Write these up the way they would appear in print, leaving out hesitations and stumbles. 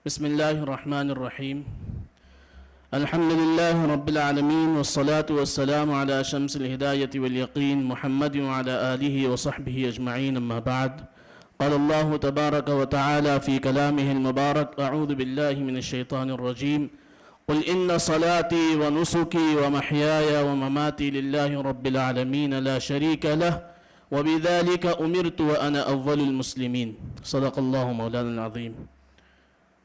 بسم الله الرحمن الرحيم الحمد لله رب العالمين والصلاة والسلام على شمس الهداية واليقين محمد وعلى آله وصحبه أجمعين أما بعد قال الله تبارك وتعالى في كلامه المبارك أعوذ بالله من الشيطان الرجيم قل إن صلاتي ونسكي ومحياي ومماتي لله رب العالمين لا شريك له وبذلك أمرت وأنا أول المسلمين صدق الله مولانا العظيم۔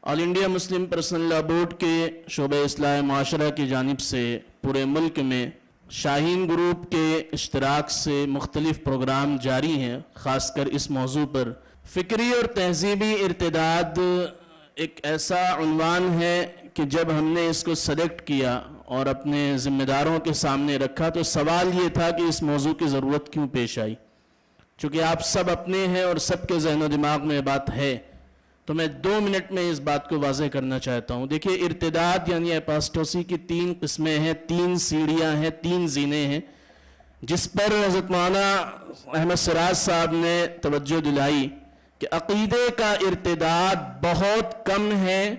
آل انڈیا مسلم پرسنل لا بورڈ کے شعبہ اصلاح معاشرہ کی جانب سے پورے ملک میں شاہین گروپ کے اشتراک سے مختلف پروگرام جاری ہیں۔ خاص کر اس موضوع پر فکری اور تہذیبی ارتداد ایک ایسا عنوان ہے کہ جب ہم نے اس کو سلیکٹ کیا اور اپنے ذمہ داروں کے سامنے رکھا تو سوال یہ تھا کہ اس موضوع کی ضرورت کیوں پیش آئی۔ چونکہ آپ سب اپنے ہیں اور سب کے ذہن و دماغ میں یہ بات ہے تو میں 2 منٹ میں اس بات کو واضح کرنا چاہتا ہوں۔ دیکھیے، ارتداد یعنی اپاسٹوسی کی 3 قسمیں ہیں، 3 سیڑھیاں ہیں، 3 زینے ہیں، جس پر حضرت مولانا احمد سراج صاحب نے توجہ دلائی کہ عقیدے کا ارتداد بہت کم ہے،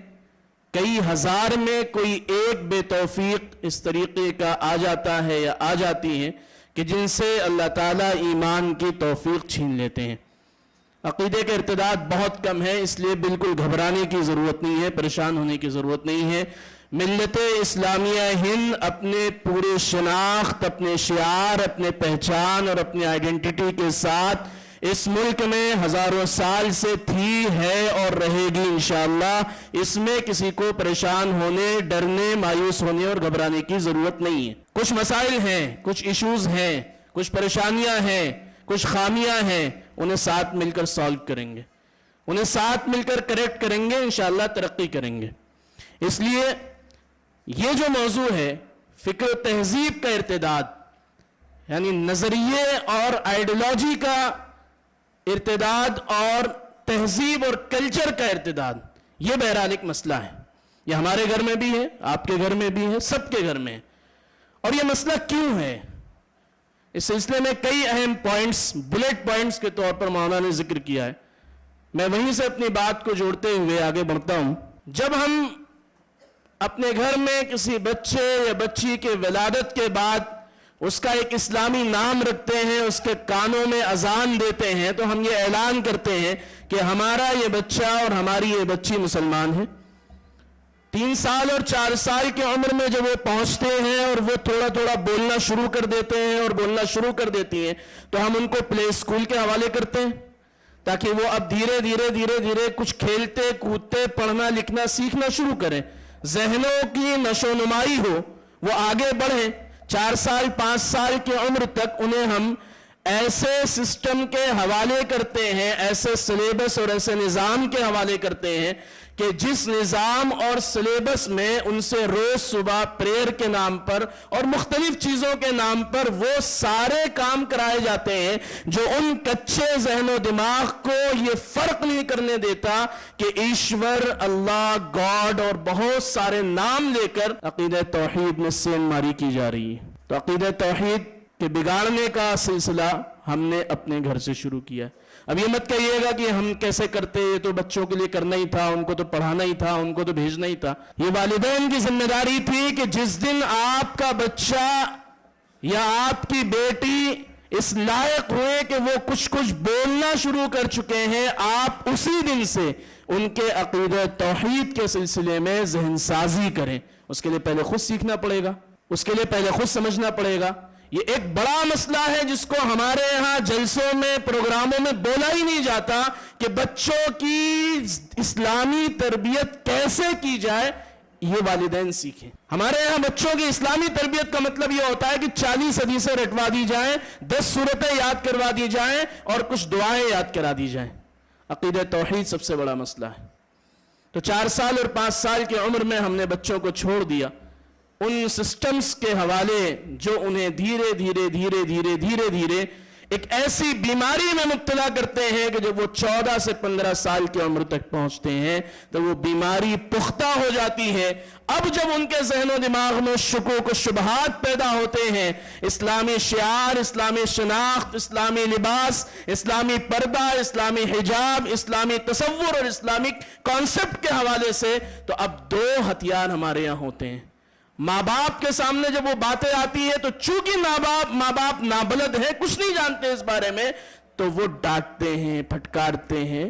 کئی ہزار میں کوئی ایک بے توفیق اس طریقے کا آ جاتا ہے یا آ جاتی ہے کہ جن سے اللہ تعالیٰ ایمان کی توفیق چھین لیتے ہیں۔ عقیدے کا ارتداد بہت کم ہے، اس لیے بالکل گھبرانے کی ضرورت نہیں ہے، پریشان ہونے کی ضرورت نہیں ہے۔ ملت اسلامیہ ہند اپنے پورے شناخت، اپنے شعار، اپنے پہچان اور اپنے آئیڈینٹیٹی کے ساتھ اس ملک میں ہزاروں سال سے تھی، ہے اور رہے گی انشاءاللہ۔ اس میں کسی کو پریشان ہونے، ڈرنے، مایوس ہونے اور گھبرانے کی ضرورت نہیں ہے۔ کچھ مسائل ہیں، کچھ ایشوز ہیں، کچھ پریشانیاں ہیں، کچھ خامیاں ہیں، انہیں ساتھ مل کر سالو کریں گے، انہیں ساتھ مل کر کریکٹ کریں گے، انشاءاللہ ترقی کریں گے۔ اس لیے یہ جو موضوع ہے فکر و تہذیب کا ارتداد، یعنی نظریے اور آئیڈیالوجی کا ارتداد اور تہذیب اور کلچر کا ارتداد، یہ بہرحال ایک مسئلہ ہے۔ یہ ہمارے گھر میں بھی ہے، آپ کے گھر میں بھی ہے، سب کے گھر میں ہے۔ اور یہ مسئلہ کیوں ہے؟ اس سلسلے میں کئی اہم پوائنٹس، بلیٹ پوائنٹس کے طور پر مولانا نے ذکر کیا ہے۔ میں وہیں سے اپنی بات کو جوڑتے ہوئے آگے بڑھتا ہوں۔ جب ہم اپنے گھر میں کسی بچے یا بچی کے ولادت کے بعد اس کا ایک اسلامی نام رکھتے ہیں، اس کے کانوں میں اذان دیتے ہیں، تو ہم یہ اعلان کرتے ہیں کہ ہمارا یہ بچہ اور ہماری یہ بچی مسلمان ہے۔ 3 سال اور 4 سال کی عمر میں جب وہ پہنچتے ہیں اور وہ تھوڑا تھوڑا بولنا شروع کر دیتے ہیں اور بولنا شروع کر دیتی ہیں تو ہم ان کو پلے اسکول کے حوالے کرتے ہیں تاکہ وہ اب دھیرے دھیرے کچھ کھیلتے کودتے پڑھنا لکھنا سیکھنا شروع کریں، ذہنوں کی نشو و نمائی ہو، وہ آگے بڑھیں۔ 4 سال 5 سال کی عمر تک انہیں ہم ایسے سسٹم کے حوالے کرتے ہیں، ایسے سلیبس اور ایسے نظام کے حوالے کرتے ہیں کہ جس نظام اور سلیبس میں ان سے روز صبح پریئر کے نام پر اور مختلف چیزوں کے نام پر وہ سارے کام کرائے جاتے ہیں جو ان کچے ذہن و دماغ کو یہ فرق نہیں کرنے دیتا کہ ایشور، اللہ، گاڈ اور بہت سارے نام لے کر عقیدہ توحید میں سین ماری کی جا رہی ہے۔ تو عقیدہ توحید کے بگاڑنے کا سلسلہ ہم نے اپنے گھر سے شروع کیا۔ اب یہ مت کہیے گا کہ ہم کیسے کرتے، یہ تو بچوں کے لیے کرنا ہی تھا، ان کو تو پڑھانا ہی تھا، ان کو تو بھیجنا ہی تھا۔ یہ والدین کی ذمہ داری تھی کہ جس دن آپ کا بچہ یا آپ کی بیٹی اس لائق ہوئے کہ وہ کچھ بولنا شروع کر چکے ہیں، آپ اسی دن سے ان کے عقیدہ توحید کے سلسلے میں ذہن سازی کریں۔ اس کے لیے پہلے خود سیکھنا پڑے گا، اس کے لیے پہلے خود سمجھنا پڑے گا۔ یہ ایک بڑا مسئلہ ہے جس کو ہمارے ہاں جلسوں میں، پروگراموں میں بولا ہی نہیں جاتا کہ بچوں کی اسلامی تربیت کیسے کی جائے، یہ والدین سیکھیں۔ ہمارے ہاں بچوں کی اسلامی تربیت کا مطلب یہ ہوتا ہے کہ 40 حدیثیں رٹوا دی جائیں، 10 سورتیں یاد کروا دی جائیں اور کچھ دعائیں یاد کرا دی جائیں۔ عقیدہ توحید سب سے بڑا مسئلہ ہے۔ تو 4 سال اور 5 سال کی عمر میں ہم نے بچوں کو چھوڑ دیا ان سسٹمز کے حوالے جو انہیں دھیرے دھیرے ایک ایسی بیماری میں مبتلا کرتے ہیں کہ جب وہ 14 سے 15 سال کی عمر تک پہنچتے ہیں تو وہ بیماری پختہ ہو جاتی ہے. اب جب ان کے ذہن و دماغ میں شکوک و شبہات پیدا ہوتے ہیں، اسلامی شعار، اسلامی شناخت، اسلامی لباس، اسلامی پردہ، اسلامی حجاب، اسلامی تصور اور اسلامی کانسیپٹ کے حوالے سے، تو اب دو ہتھیار ہمارے یہاں ہوتے ہیں. ماں باپ کے سامنے جب وہ باتیں آتی ہیں تو چونکہ ماں باپ نابلد ہیں، کچھ نہیں جانتے اس بارے میں، تو وہ ڈانٹتے ہیں، پھٹکارتے ہیں،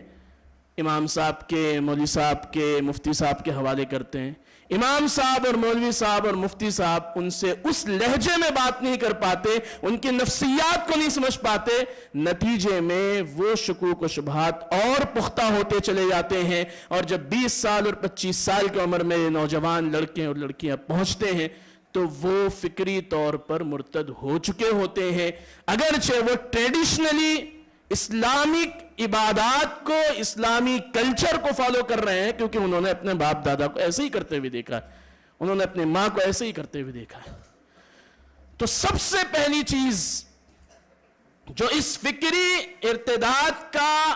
امام صاحب کے، مولوی صاحب کے، مفتی صاحب کے حوالے کرتے ہیں. امام صاحب اور مولوی صاحب اور مفتی صاحب ان سے اس لہجے میں بات نہیں کر پاتے، ان کی نفسیات کو نہیں سمجھ پاتے. نتیجے میں وہ شکوک و شبہات اور پختہ ہوتے چلے جاتے ہیں، اور جب 20 سال اور 25 سال کی عمر میں نوجوان لڑکے اور لڑکیاں پہنچتے ہیں تو وہ فکری طور پر مرتد ہو چکے ہوتے ہیں. اگرچہ وہ ٹریڈیشنلی اسلامک عبادات کو، اسلامی کلچر کو فالو کر رہے ہیں، کیونکہ انہوں نے اپنے باپ دادا کو ایسے ہی کرتے ہوئے دیکھا، انہوں نے اپنے ماں کو ایسے ہی کرتے ہوئے دیکھا. تو سب سے پہلی چیز جو اس فکری ارتداد کا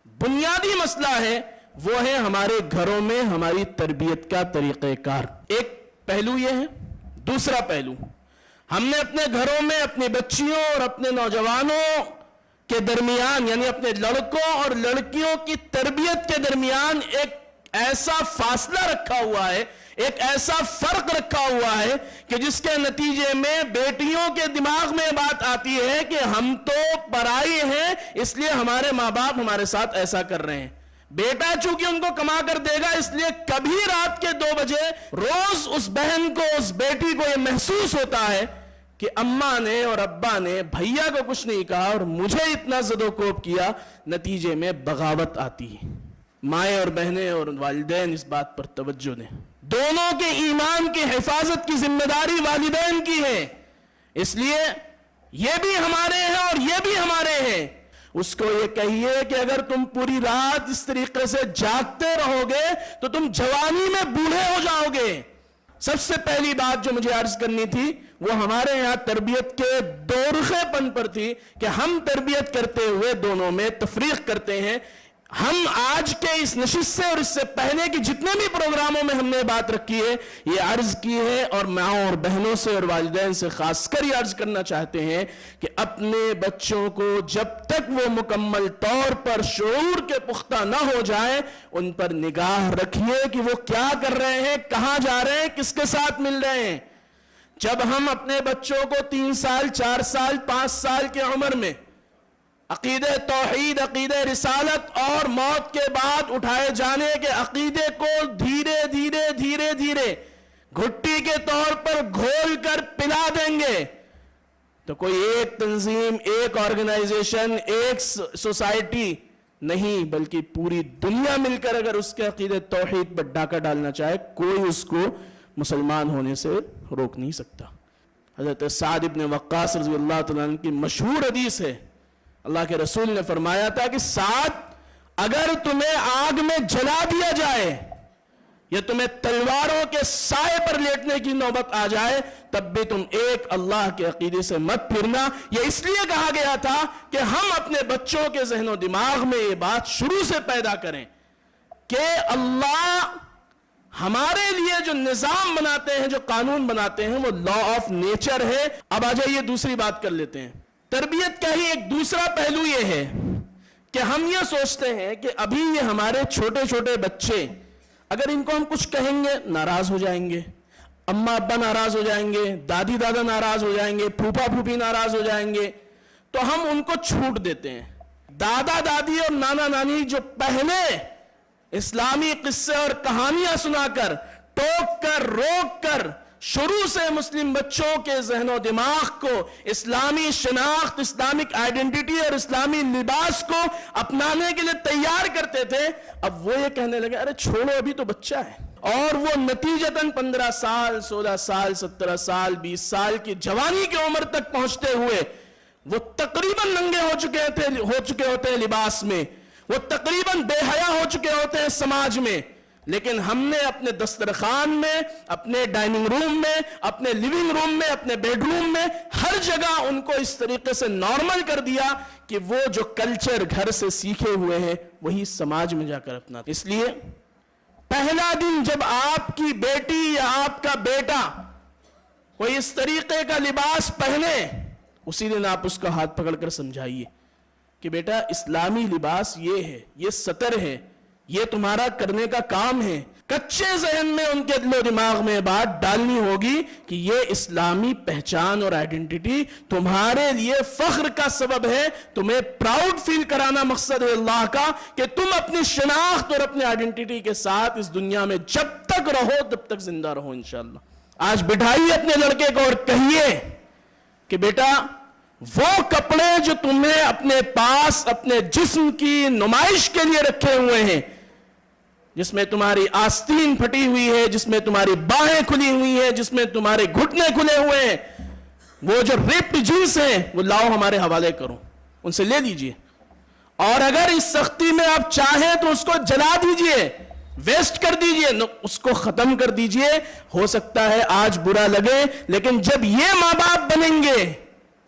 بنیادی مسئلہ ہے وہ ہے ہمارے گھروں میں ہماری تربیت کا طریقہ کار. ایک پہلو یہ ہے. دوسرا پہلو، ہم نے اپنے گھروں میں اپنی بچیوں اور اپنے نوجوانوں کے درمیان، یعنی اپنے لڑکوں اور لڑکیوں کی تربیت کے درمیان ایک ایسا فاصلہ رکھا ہوا ہے، ایک ایسا فرق رکھا ہوا ہے کہ جس کے نتیجے میں بیٹیوں کے دماغ میں بات آتی ہے کہ ہم تو پرائی ہیں، اس لیے ہمارے ماں باپ ہمارے ساتھ ایسا کر رہے ہیں. بیٹا چونکہ ان کو کما کر دے گا، اس لیے کبھی رات کے 2 بجے روز اس بہن کو، اس بیٹی کو یہ محسوس ہوتا ہے کہ اماں نے اور ابا نے بھیا کو کچھ نہیں کہا اور مجھے اتنا زد و کوب کیا. نتیجے میں بغاوت آتی ہے. مائیں اور بہنیں اور والدین اس بات پر توجہ دیں. دونوں کے ایمان کی حفاظت کی ذمہ داری والدین کی ہے، اس لیے یہ بھی ہمارے ہیں اور یہ بھی ہمارے ہیں. اس کو یہ کہیے کہ اگر تم پوری رات اس طریقے سے جاگتے رہو گے تو تم جوانی میں بوڑھے ہو جاؤ گے. سب سے پہلی بات جو مجھے عرض کرنی تھی وہ ہمارے یہاں تربیت کے دورخے پن پر تھی کہ ہم تربیت کرتے ہوئے دونوں میں تفریق کرتے ہیں. ہم آج کے اس نشست سے اور اس سے پہلے کی جتنے بھی پروگراموں میں ہم نے بات رکھی ہے، یہ عرض کی ہے، اور ماؤں اور بہنوں سے اور والدین سے خاص کر یہ عرض کرنا چاہتے ہیں کہ اپنے بچوں کو جب تک وہ مکمل طور پر شعور کے پختہ نہ ہو جائیں، ان پر نگاہ رکھیے کہ وہ کیا کر رہے ہیں، کہاں جا رہے ہیں، کس کے ساتھ مل رہے ہیں. جب ہم اپنے بچوں کو 3 سال 4 سال 5 سال کی عمر میں عقیدہ توحید، عقیدہ رسالت اور موت کے بعد اٹھائے جانے کے عقیدے کو دھیرے دھیرے دھیرے دھیرے گھٹی کے طور پر گھول کر پلا دیں گے تو کوئی ایک تنظیم، ایک آرگنائزیشن، ایک سوسائٹی نہیں بلکہ پوری دنیا مل کر اگر اس کے عقیدہ توحید پر ڈاکہ ڈالنا چاہے، کوئی اس کو مسلمان ہونے سے روک نہیں سکتا. حضرت سعد بن وقاص رضی اللہ تعالیٰ عنہ کی مشہور حدیث ہے، اللہ کے رسول نے فرمایا تھا کہ سعد، اگر تمہیں آگ میں جلا دیا جائے یا تمہیں تلواروں کے سائے پر لیٹنے کی نوبت آ جائے تب بھی تم ایک اللہ کے عقیدے سے مت پھرنا. یہ اس لیے کہا گیا تھا کہ ہم اپنے بچوں کے ذہن و دماغ میں یہ بات شروع سے پیدا کریں کہ اللہ ہمارے لیے جو نظام بناتے ہیں، جو قانون بناتے ہیں، وہ لا آف نیچر ہے. اب آ جائیے دوسری بات کر لیتے ہیں. تربیت کا ہی ایک دوسرا پہلو یہ ہے کہ ہم یہ سوچتے ہیں کہ ابھی یہ ہمارے چھوٹے چھوٹے بچے، اگر ان کو ہم کچھ کہیں گے ناراض ہو جائیں گے، اماں ابا ناراض ہو جائیں گے، دادی دادا ناراض ہو جائیں گے، پھوپھا پھوپھی ناراض ہو جائیں گے، تو ہم ان کو چھوٹ دیتے ہیں. دادا دادی اور نانا نانی جو پہلے اسلامی قصے اور کہانیاں سنا کر، ٹوک کر، روک کر شروع سے مسلم بچوں کے ذہن و دماغ کو اسلامی شناخت، اسلامک آئیڈینٹی اور اسلامی لباس کو اپنانے کے لیے تیار کرتے تھے، اب وہ یہ کہنے لگے ارے چھوڑو ابھی تو بچہ ہے. اور وہ نتیجتاً 15 سال 16 سال 17 سال 20 سال کی جوانی کی عمر تک پہنچتے ہوئے وہ تقریباً ننگے ہو چکے ہوتے ہیں لباس میں، وہ تقریباً بے حیا ہو چکے ہوتے ہیں سماج میں، لیکن ہم نے اپنے دسترخوان میں، اپنے ڈائننگ روم میں، اپنے لیونگ روم میں، اپنے بیڈ روم میں، ہر جگہ ان کو اس طریقے سے نارمل کر دیا کہ وہ جو کلچر گھر سے سیکھے ہوئے ہیں وہی سماج میں جا کر اپنا. اس لیے پہلا دن جب آپ کی بیٹی یا آپ کا بیٹا کوئی اس طریقے کا لباس پہنے، اسی دن آپ اس کا ہاتھ پکڑ کر سمجھائیے کہ بیٹا اسلامی لباس یہ ہے، یہ سطر ہے، یہ تمہارا کرنے کا کام ہے. کچے ذہن میں ان کے دل و دماغ میں بات ڈالنی ہوگی کہ یہ اسلامی پہچان اور آئیڈینٹی تمہارے لیے فخر کا سبب ہے، تمہیں پراؤڈ فیل کرانا مقصد ہے اللہ کا کہ تم اپنی شناخت اور اپنی آئیڈینٹی کے ساتھ اس دنیا میں جب تک رہو تب تک زندہ رہو انشاءاللہ. آج بٹھائیے اپنے لڑکے کو اور کہیے کہ بیٹا وہ کپڑے جو تمہیں اپنے پاس اپنے جسم کی نمائش کے لیے رکھے ہوئے ہیں، جس میں تمہاری آستین پھٹی ہوئی ہے، جس میں تمہاری باہیں کھلی ہوئی ہیں، جس میں تمہارے گھٹنے کھلے ہوئے ہیں، وہ جو ریپڈ جینس ہیں وہ لاؤ ہمارے حوالے کرو، ان سے لے لیجئے. اور اگر اس سختی میں آپ چاہیں تو اس کو جلا دیجئے، ویسٹ کر دیجئے، اس کو ختم کر دیجئے. ہو سکتا ہے آج برا لگے، لیکن جب یہ ماں باپ بنیں گے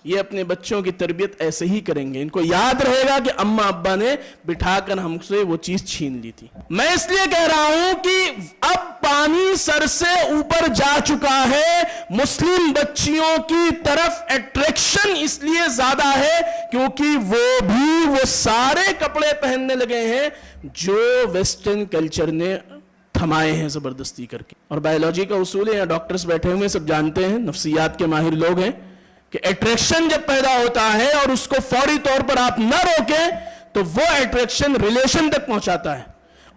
یہ اپنے بچوں کی تربیت ایسے ہی کریں گے. ان کو یاد رہے گا کہ اماں ابا نے بٹھا کر ہم سے وہ چیز چھین لی تھی. میں اس لیے کہہ رہا ہوں کہ اب پانی سر سے اوپر جا چکا ہے. مسلم بچیوں کی طرف اٹریکشن اس لیے زیادہ ہے کیونکہ وہ سارے کپڑے پہننے لگے ہیں جو ویسٹرن کلچر نے تھمائے ہیں زبردستی کر کے. اور بایولوجی کا اصول ہے، یہاں ڈاکٹرز بیٹھے ہوئے سب جانتے ہیں، نفسیات کے ماہر لوگ ہیں، کہ اٹریکشن جب پیدا ہوتا ہے اور اس کو فوری طور پر آپ نہ روکیں تو وہ اٹریکشن ریلیشن تک پہنچاتا ہے.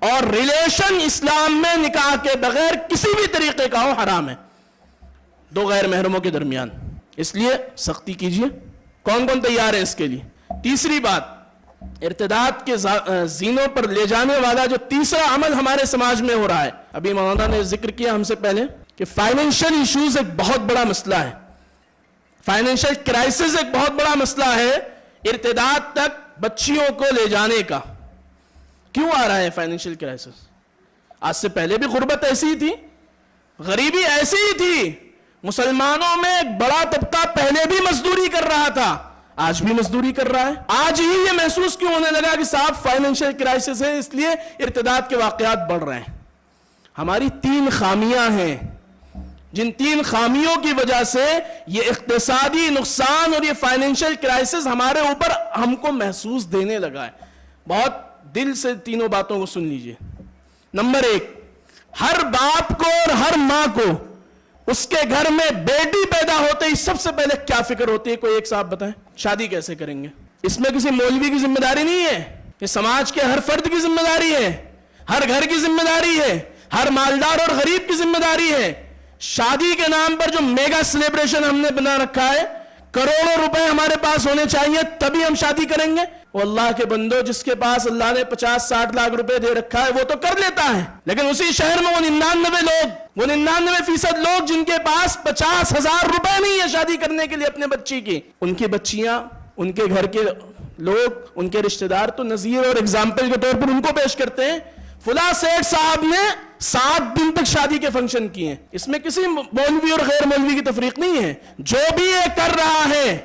اور ریلیشن اسلام میں نکاح کے بغیر کسی بھی طریقے کا ہو حرام ہے، دو غیر محرموں کے درمیان. اس لیے سختی کیجئے. کون کون تیار ہے اس کے لیے؟ تیسری بات، ارتداد کے زینوں پر لے جانے والا جو تیسرا عمل ہمارے سماج میں ہو رہا ہے، ابھی مولانا نے ذکر کیا ہم سے پہلے کہ فائنینشل ایشوز ایک بہت بڑا مسئلہ ہے. فائنینشل کرائسس ایک بہت بڑا مسئلہ ہے ارتداد تک بچیوں کو لے جانے کا. کیوں آ رہا ہے فائنینشل کرائسس؟ آج سے پہلے بھی غربت ایسی ہی تھی، غریبی ایسی ہی تھی. مسلمانوں میں ایک بڑا طبقہ پہلے بھی مزدوری کر رہا تھا، آج بھی مزدوری کر رہا ہے. آج ہی یہ محسوس کیوں ہونے لگا کہ صاحب فائنینشل کرائسس ہے اس لیے ارتداد کے واقعات بڑھ رہے ہیں؟ ہماری 3 خامیاں ہیں، جن 3 خامیوں کی وجہ سے یہ اقتصادی نقصان اور یہ فائنینشل کرائسس ہمارے اوپر ہم کو محسوس دینے لگا ہے. بہت دل سے تینوں باتوں کو سن لیجئے. نمبر 1، ہر باپ کو اور ہر ماں کو اس کے گھر میں بیٹی پیدا ہوتے ہی سب سے پہلے کیا فکر ہوتی ہے؟ کوئی ایک صاحب بتائیں. شادی کیسے کریں گے؟ اس میں کسی مولوی کی ذمہ داری نہیں ہے، یہ سماج کے ہر فرد کی ذمہ داری ہے، ہر گھر کی ذمہ داری ہے، ہر مالدار اور غریب کی ذمہ داری ہے. شادی کے نام پر جو میگا سیلیبریشن ہم نے بنا رکھا ہے، کروڑوں روپے ہمارے پاس ہونے چاہیے تبھی ہم شادی کریں گے. وہ اللہ کے بندو، جس کے پاس اللہ نے 50-60 لاکھ روپے دے رکھا ہے وہ تو کر لیتا ہے، لیکن اسی شہر میں وہ 99% لوگ جن کے پاس 50,000 روپے نہیں ہے شادی کرنے کے لیے اپنے بچی کی، ان کی بچیاں، ان کے گھر کے لوگ، ان کے رشتہ دار تو نظیر اور اگزامپل کے طور پر ان کو پیش کرتے ہیں. فلاں سیٹھ صاحب نے 7 دن تک شادی کے فنکشن کیے ہیں. اس میں کسی مولوی اور غیر مولوی کی تفریق نہیں ہے. جو بھی یہ کر رہا ہے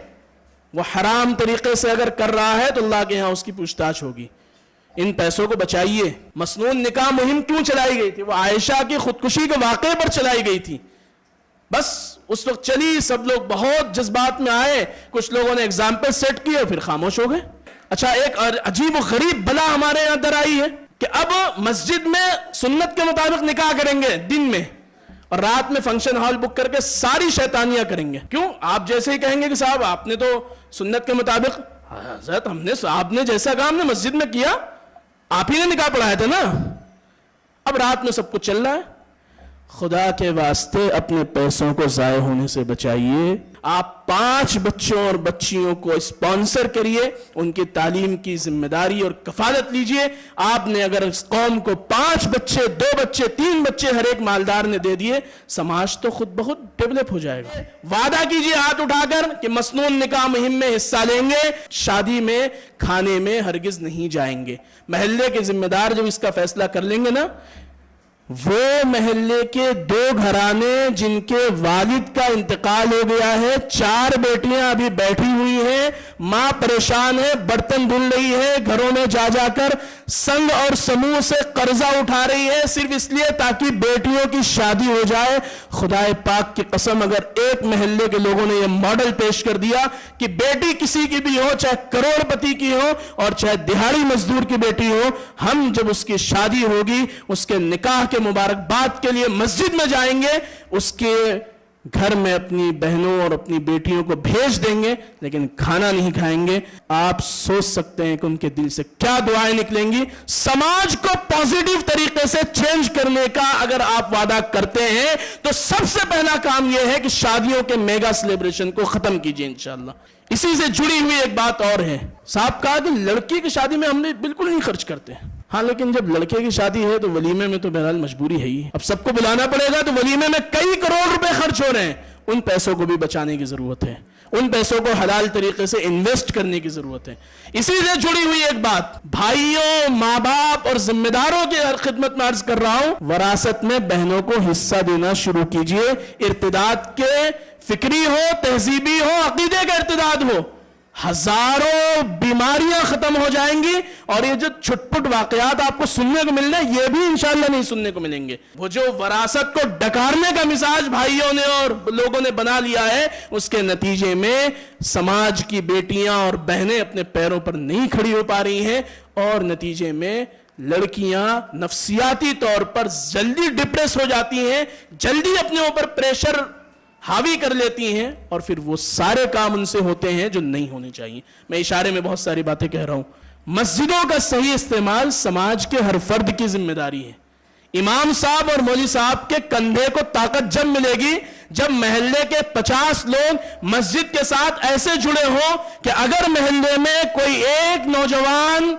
وہ حرام طریقے سے اگر کر رہا ہے تو اللہ کے ہاں اس کی پوچھ تاچھ ہوگی. ان پیسوں کو بچائیے. مسنون نکاح مہم کیوں چلائی گئی تھی؟ وہ عائشہ کی خودکشی کے واقعے پر چلائی گئی تھی. بس اس وقت چلی، سب لوگ بہت جذبات میں آئے، کچھ لوگوں نے ایگزامپل سیٹ کیے اور پھر خاموش ہو گئے. اچھا، ایک عجیب و غریب بلا ہمارے یہاں در آئی ہے کہ اب مسجد میں سنت کے مطابق نکاح کریں گے دن میں، اور رات میں فنکشن ہال بک کر کے ساری شیطانیاں کریں گے. کیوں؟ آپ جیسے ہی کہیں گے کہ صاحب آپ نے تو سنت کے مطابق، حضرت آپ نے جیسا کام نے مسجد میں کیا، آپ ہی نے نکاح پڑھایا تھا نا. اب رات میں سب کچھ چل رہا ہے. خدا کے واسطے اپنے پیسوں کو ضائع ہونے سے بچائیے. آپ 5 بچوں اور بچیوں کو اسپانسر کریے، ان کی تعلیم کی ذمہ داری اور کفالت لیجئے. آپ نے اگر اس قوم کو 5 بچے، 2 بچے، 3 بچے ہر ایک مالدار نے دے دیے، سماج تو خود بخود ڈیولپ ہو جائے گا. وعدہ کیجئے ہاتھ اٹھا کر کہ مسنون نکاح مہم میں حصہ لیں گے، شادی میں کھانے میں ہرگز نہیں جائیں گے. محلے کے ذمہ دار جب اس کا فیصلہ کر لیں گے نا، وہ محلے کے 2 گھرانے جن کے والد کا انتقال ہو گیا ہے، 4 بیٹیاں ابھی بیٹھی ہوئی ہیں، ماں پریشان ہے، برتن دھل رہی ہے، گھروں میں جا جا کر سنگ اور سموہ سے قرضہ اٹھا رہی ہے صرف اس لیے تاکہ بیٹیوں کی شادی ہو جائے۔ خدائے پاک کی قسم، اگر ایک محلے کے لوگوں نے یہ ماڈل پیش کر دیا کہ بیٹی کسی کی بھی ہو، چاہے کروڑ پتی کی ہو اور چاہے دہاڑی مزدور کی بیٹی ہو، ہم جب اس کی شادی ہوگی اس کے نکاح کے مبارکباد کے لیے مسجد میں جائیں گے، اس کے گھر میں اپنی بہنوں اور اپنی بیٹیوں کو بھیج دیں گے، لیکن کھانا نہیں کھائیں گے۔ آپ سوچ سکتے ہیں کہ ان کے دل سے کیا دعائیں نکلیں گی۔ سماج کو پازیٹیو طریقے سے چینج کرنے کا اگر آپ وعدہ کرتے ہیں تو سب سے پہلا کام یہ ہے کہ شادیوں کے میگا سیلیبریشن کو ختم کیجئے انشاءاللہ۔ اسی سے جڑی ہوئی ایک بات اور ہے، صاحب کہا کہ لڑکی کی شادی میں ہم نے بالکل نہیں خرچ کرتے ہیں، ہاں لیکن جب لڑکے کی شادی ہے تو ولیمے میں تو بہرحال مجبوری ہے ہی، اب سب کو بلانا پڑے گا تو ولیمے میں کئی کروڑ روپے خرچ ہو رہے ہیں، ان پیسوں کو بھی بچانے کی ضرورت ہے، ان پیسوں کو حلال طریقے سے انویسٹ کرنے کی ضرورت ہے۔ اسی سے جڑی ہوئی ایک بات، بھائیوں، ماں باپ اور ذمہ داروں کی خدمت میں عرض کر رہا ہوں، وراثت میں بہنوں کو حصہ دینا شروع کیجئے۔ ارتداد کے فکری ہو، تہذیبی ہو، عقیدے کا ارتداد ہو، ہزاروں بیماریاں ختم ہو جائیں گی، اور یہ جو چھٹ پٹ واقعات آپ کو سننے کو مل رہے ہیں یہ بھی انشاءاللہ نہیں سننے کو ملیں گے۔ وہ جو وراثت کو ڈکارنے کا مزاج بھائیوں نے اور لوگوں نے بنا لیا ہے، اس کے نتیجے میں سماج کی بیٹیاں اور بہنیں اپنے پیروں پر نہیں کھڑی ہو پا رہی ہیں، اور نتیجے میں لڑکیاں نفسیاتی طور پر جلدی ڈپریس ہو جاتی ہیں، جلدی اپنے اوپر پریشر حاوی کر لیتی ہیں، اور پھر وہ سارے کام ان سے ہوتے ہیں جو نہیں ہونے چاہیے۔ میں اشارے میں بہت ساری باتیں کہہ رہا ہوں۔ مسجدوں کا صحیح استعمال سماج کے ہر فرد کی ذمہ داری ہے۔ امام صاحب اور مولوی صاحب کے کندھے کو طاقت جب ملے گی جب محلے کے 50 لوگ مسجد کے ساتھ ایسے جڑے ہوں کہ اگر محلے میں کوئی ایک نوجوان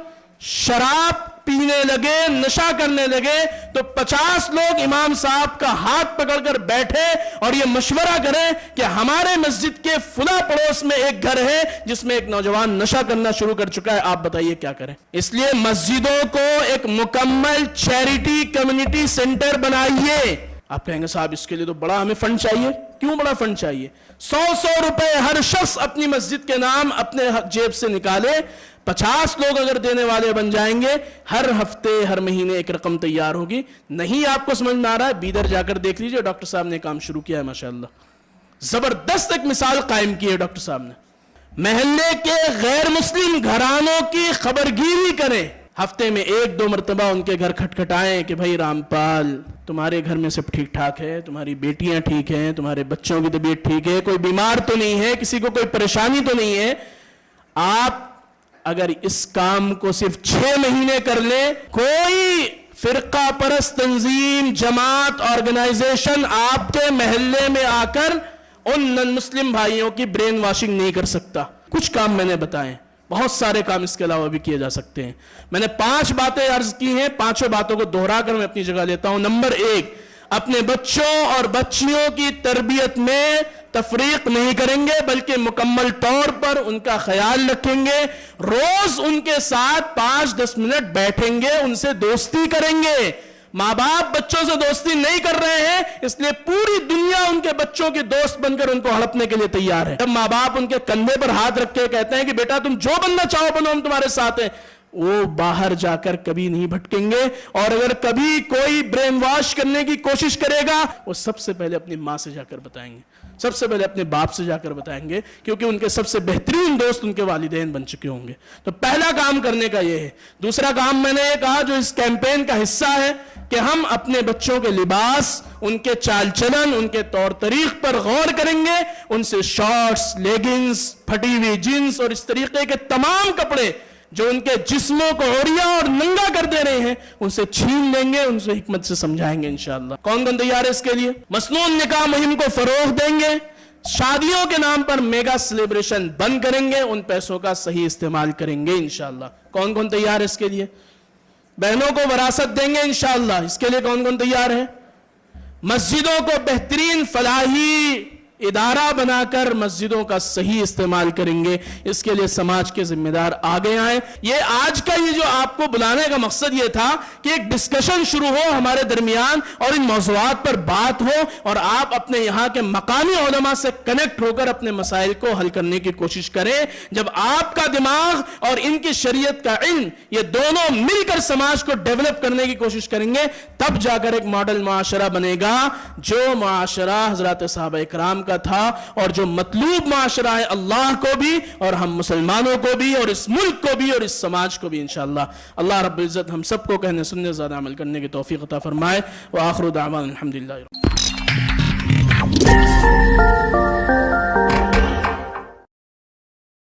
شراب پینے لگے، نشہ کرنے لگے، تو 50 لوگ امام صاحب کا ہاتھ پکڑ کر بیٹھے اور یہ مشورہ کریں کہ ہمارے مسجد کے فلاں پڑوس میں ایک گھر ہے جس میں ایک نوجوان نشہ کرنا شروع کر چکا ہے، آپ بتائیے کیا کریں۔ اس لیے مسجدوں کو ایک مکمل چیریٹی کمیونٹی سینٹر بنائیے۔ آپ کہیں گے صاحب اس کے لیے تو بڑا ہمیں فنڈ چاہیے۔ کیوں بڑا فنڈ چاہیے؟ 100 روپے ہر شخص اپنی مسجد کے نام اپنے جیب سے نکالے، 50 لوگ اگر دینے والے بن جائیں گے، ہر ہفتے ہر مہینے ایک رقم تیار ہوگی۔ نہیں آپ کو سمجھ میں آ رہا ہے، بیدر جا کر دیکھ لیجئے، ڈاکٹر صاحب نے کام شروع کیا ہے، ماشاءاللہ زبردست ایک مثال قائم کی ہے ڈاکٹر صاحب نے۔ محلے کے غیر مسلم گھرانوں کی خبرگیری کریں، ہفتے میں 1-2 مرتبہ ان کے گھر کھٹکھٹائیں کہ بھائی رام پال، تمہارے گھر میں سب ٹھیک ٹھاک ہے، تمہاری بیٹیاں ٹھیک ہیں، تمہارے بچوں کی طبیعت ٹھیک ہے، کوئی بیمار تو نہیں ہے، کسی کو کوئی پریشانی تو نہیں ہے۔ آپ اگر اس کام کو صرف 6 مہینے کر لیں، کوئی فرقہ پرست تنظیم، جماعت، آرگنائزیشن آپ کے محلے میں آ کر ان نن مسلم بھائیوں کی برین واشنگ نہیں کر سکتا۔ کچھ کام میں نے بتائے، بہت سارے کام اس کے علاوہ بھی کیے جا سکتے ہیں۔ میں نے 5 باتیں عرض کی ہیں، 5 باتوں کو دہرا کر میں اپنی جگہ لیتا ہوں۔ نمبر 1، اپنے بچوں اور بچیوں کی تربیت میں تفریق نہیں کریں گے، بلکہ مکمل طور پر ان کا خیال رکھیں گے۔ روز ان کے ساتھ 5-10 منٹ بیٹھیں گے، ان سے دوستی کریں گے۔ ماں باپ بچوں سے دوستی نہیں کر رہے ہیں، اس لیے پوری دنیا ان کے بچوں کی دوست بن کر ان کو ہڑپنے کے لیے تیار ہے۔ جب ماں باپ ان کے کندھے پر ہاتھ رکھ کے کہتے ہیں کہ بیٹا تم جو بننا چاہو بنو، ہم تمہارے ساتھ ہیں، وہ باہر جا کر کبھی نہیں بھٹکیں گے، اور اگر کبھی کوئی برین واش کرنے کی کوشش کرے گا، وہ سب سے پہلے اپنی ماں سے جا کر بتائیں گے، سب سے پہلے اپنے باپ سے جا کر بتائیں گے، کیونکہ ان کے سب سے بہترین دوست ان کے والدین بن چکے ہوں گے۔ تو پہلا کام کرنے کا یہ ہے۔ دوسرا کام میں نے یہ کہا جو اس کیمپین کا حصہ ہے کہ ہم اپنے بچوں کے لباس، ان کے چال چلن، ان کے طور طریق پر غور کریں گے، ان سے شارٹس، لیگنز، پھٹی ہوئی جینس اور اس طریقے کے تمام کپڑے جو ان کے جسموں کو عریاں اور ننگا کر دے رہے ہیں ان سے چھین لیں گے، ان سے حکمت سے سمجھائیں گے انشاءاللہ۔ کون تیار ہے اس کے لیے؟ مسنون نکاح مہم کو فروغ دیں گے، شادیوں کے نام پر میگا سیلیبریشن بند کریں گے، ان پیسوں کا صحیح استعمال کریں گے انشاءاللہ۔ کون تیار ہے اس کے لیے؟ بہنوں کو وراثت دیں گے انشاءاللہ، اس کے لیے کون تیار ہے؟ مسجدوں کو بہترین فلاحی ادارہ بنا کر مسجدوں کا صحیح استعمال کریں گے. اس کے لیے سماج کے ذمہ دار آگے آئیں. یہ آج کا یہ جو آپ کو بلانے کا مقصد یہ تھا کہ ایک ڈسکشن شروع ہو ہمارے درمیان اور ان موضوعات پر بات ہو اور آپ اپنے یہاں کے مقامی علماء سے کنیکٹ ہو کر اپنے مسائل کو حل کرنے کی کوشش کریں. جب آپ کا دماغ اور ان کی شریعت کا علم یہ دونوں مل کر سماج کو ڈیولپ کرنے کی کوشش کریں گے تب جا کر ایک ماڈل معاشرہ بنے گا جو معاشرہ حضرات صحابہ اکرام کا تھا اور جو مطلوب معاشرہ ہے اللہ کو بھی اور ہم مسلمانوں کو بھی اور اس ملک کو بھی اور اس سماج کو بھی انشاءاللہ. اللہ رب العزت ہم سب کو کہنے سننے زیادہ عمل کرنے کی توفیق عطا فرمائے. وآخر دعوانا الحمدللہ.